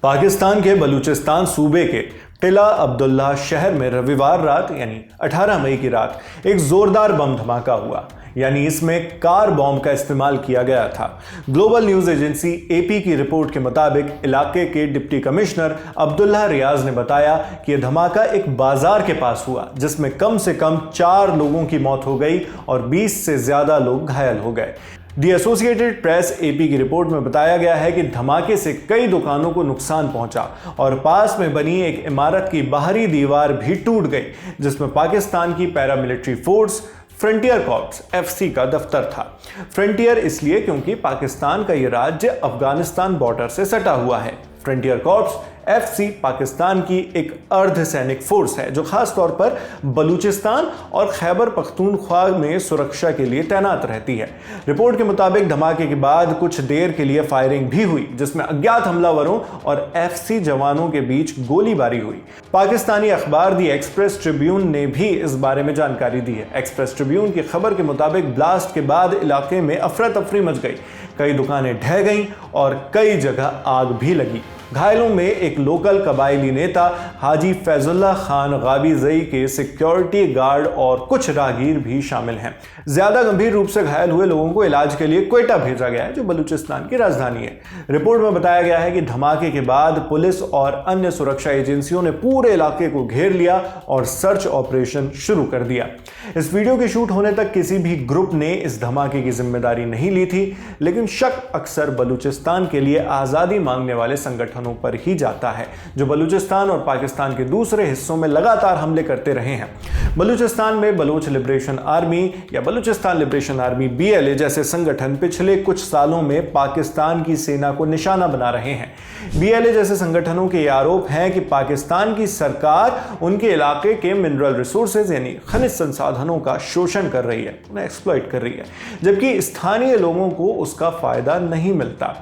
पाकिस्तान के बलूचिस्तान सूबे के टिला अब्दुल्ला शहर में रविवार रात यानी 18 मई की रात एक जोरदार बम धमाका हुआ। यानी इसमें कार बॉम्ब का इस्तेमाल किया गया था। ग्लोबल न्यूज एजेंसी एपी की रिपोर्ट के मुताबिक इलाके के डिप्टी कमिश्नर अब्दुल्ला रियाज ने बताया कि यह धमाका एक बाजार के पास हुआ, जिसमें कम से कम 4 लोगों की मौत हो गई और 20 से ज्यादा लोग घायल हो गए। दी एसोसिएटेड प्रेस एपी की रिपोर्ट में बताया गया है कि धमाके से कई दुकानों को नुकसान पहुंचा और पास में बनी एक इमारत की बाहरी दीवार भी टूट गई, जिसमें पाकिस्तान की paramilitary force frontier corps FC का दफ्तर था। फ्रंटियर इसलिए क्योंकि पाकिस्तान का यह राज्य अफगानिस्तान बॉर्डर से सटा हुआ है। फ्रंटियर कॉर्प्स एफसी पाकिस्तान की एक अर्ध सैनिक फोर्स है जो खास तौर पर बलूचिस्तान और खैबर पख्तूनख्वा में सुरक्षा के लिए तैनात रहती है। रिपोर्ट के मुताबिक धमाके के बाद कुछ देर के लिए फायरिंग भी हुई, जिसमें अज्ञात हमलावरों और एफसी जवानों के बीच गोलीबारी हुई। पाकिस्तानी अखबार दी एक्सप्रेस ट्रिब्यून ने भी इस बारे में जानकारी दी है। एक्सप्रेस ट्रिब्यून की खबर के मुताबिक ब्लास्ट के बाद इलाके में अफरा तफरी मच गई, कई दुकानें ढह गईं और कई जगह आग भी लगी। घायलों में एक लोकल कबायली नेता हाजी फैजुल्ला खान गाबीजई के सिक्योरिटी गार्ड और कुछ राहगीर भी शामिल हैं। ज्यादा गंभीर रूप से घायल हुए लोगों को इलाज के लिए क्वेटा भेजा गया है, जो बलूचिस्तान की राजधानी है। रिपोर्ट में बताया गया है कि धमाके के बाद पुलिस और अन्य सुरक्षा एजेंसियों ने पूरे इलाके को घेर लिया और सर्च ऑपरेशन शुरू कर दिया। इस वीडियो के शूट होने तक किसी भी ग्रुप ने इस धमाके की जिम्मेदारी नहीं ली थी, लेकिन शक अक्सर बलूचिस्तान के लिए आजादी मांगने वाले संगठनों पर ही जाता है, जो बलूचिस्तान और पाकिस्तान के दूसरे हिस्सों में लगातार हमले करते रहे हैं। बलूचिस्तान में बलूच लिबरेशन आर्मी या बलूचिस्तान लिबरेशन आर्मी BLA जैसे संगठन पिछले कुछ सालों में पाकिस्तान की सेना को निशाना बना रहे हैं। BLA जैसे संगठनों के आरोप हैं कि पाकिस्तान की सरकार उनके इलाके के मिनरल रिसोर्सेज यानी खनिज संसाधनों का शोषण कर रही है, उन्हें एक्सप्लॉइट कर रही है, जबकि स्थानीय लोगों को उसका फायदा नहीं मिलता।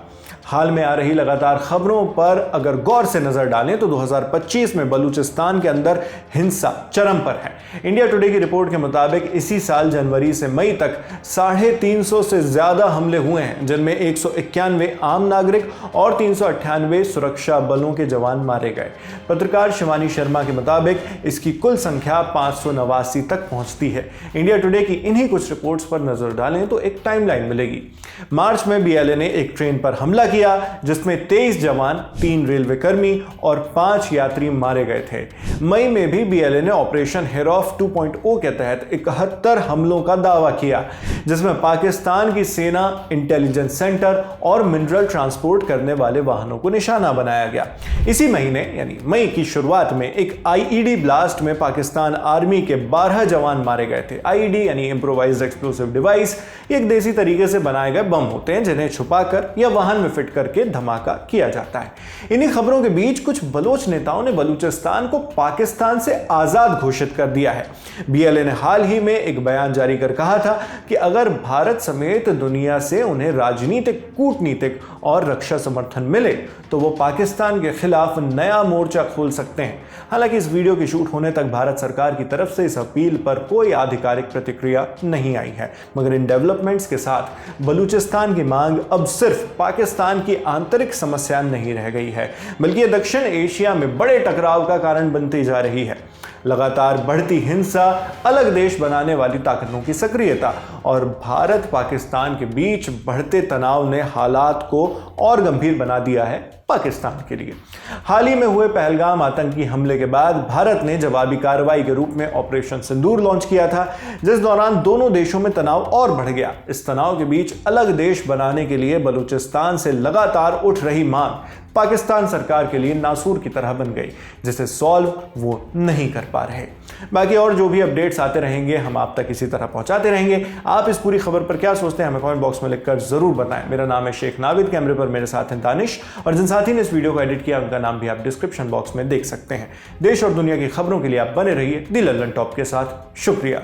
हाल में आ रही लगातार खबरों पर अगर गौर से नजर डालें तो 2025 में बलूचिस्तान के अंदर हिंसा चरम पर है। इंडिया टुडे की रिपोर्ट के मुताबिक इसी साल जनवरी से मई तक 350 से ज्यादा हमले हुए हैं, जिनमें 191 आम नागरिक और 398 सुरक्षा बलों के जवान मारे गए। पत्रकार शिवानी शर्मा के मुताबिक इसकी कुल संख्या 589 तक पहुंचती है। इंडिया टुडे की इन्हीं कुछ रिपोर्ट्स पर नजर डालें तो एक टाइमलाइन मिलेगी। मार्च में BLA ने एक ट्रेन पर हमला किया, जिसमें 23 जवान, 3 रेलवे कर्मी और 5 यात्री मारे गए थे। मई में भी BLA ने ऑपरेशन हेरॉफ 2.0 के तहत 71 हमलों का दावा किया, जिसमें पाकिस्तान की सेना, इंटेलिजेंस सेंटर और मिनरल ट्रांसपोर्ट करने वाले वाहनों को निशाना बनाया गया। इसी महीने यानी मई की शुरुआत में एक IED ब्लास्ट में पाकिस्तान आर्मी के 12 जवान मारे गए थे। IED यानी इम्प्रोवाइज्ड एक्सप्लोसिव डिवाइस, एक देसी तरीके से बनाए गए बम होते हैं जिन्हें छुपाकर या वाहन में फिट करके धमाका किया जाता है। इन्हीं खबरों के बीच कुछ बलोच नेताओं ने बलूचिस्तान को पाकिस्तान से आजाद घोषित कर दिया है। BLA ने हाल ही में एक बयान जारी कर कहा था कि अगर भारत समेत दुनिया से उन्हें राजनीतिक, कूटनीतिक और रक्षा समर्थन मिले तो वो पाकिस्तान के खिलाफ नया मोर्चा खोल सकते हैं। हालांकि इस वीडियो के शूट होने तक भारत सरकार की तरफ से इस अपील पर कोई आधिकारिक प्रतिक्रिया नहीं आई है, मगर इन डेवलपमेंट्स के साथ बलूचिस्तान की मांग अब सिर्फ पाकिस्तान की आंतरिक समस्या नहीं रह गई है, बल्कि ये दक्षिण एशिया में बड़े टकराव का कारण बनती जा रही है। लगातार बढ़ती हिंसा, अलग देश बनाने वाली ताकतों की सक्रियता और भारत पाकिस्तान के बीच बढ़ते तनाव ने हालात को और गंभीर बना दिया है पाकिस्तान के लिए। हाल ही में हुए पहलगाम आतंकी हमले के बाद भारत ने जवाबी कार्रवाई के रूप में ऑपरेशन सिंदूर लॉन्च किया था, जिस दौरान दोनों देशों में तनाव और बढ़ गया। इस तनाव के बीच अलग देश बनाने के लिए बलूचिस्तान से लगातार उठ रही मांग पाकिस्तान सरकार के लिए नासूर की तरह बन गई, जिसे सॉल्व वो नहीं कर पा रहे। बाकी और जो भी अपडेट्स आते रहेंगे हम आप तक इसी तरह पहुंचाते रहेंगे। आप इस पूरी खबर पर क्या सोचते हैं हमें कमेंट बॉक्स में लिखकर जरूर बताएं। मेरा नाम है शेख नाविद, कैमरे पर मेरे साथ हैं दानिश, और जिन साथी ने इस वीडियो को एडिट किया उनका नाम भी आप डिस्क्रिप्शन बॉक्स में देख सकते हैं। देश और दुनिया की खबरों के लिए आप बने रहिए दी लल्लन टॉप के साथ। शुक्रिया।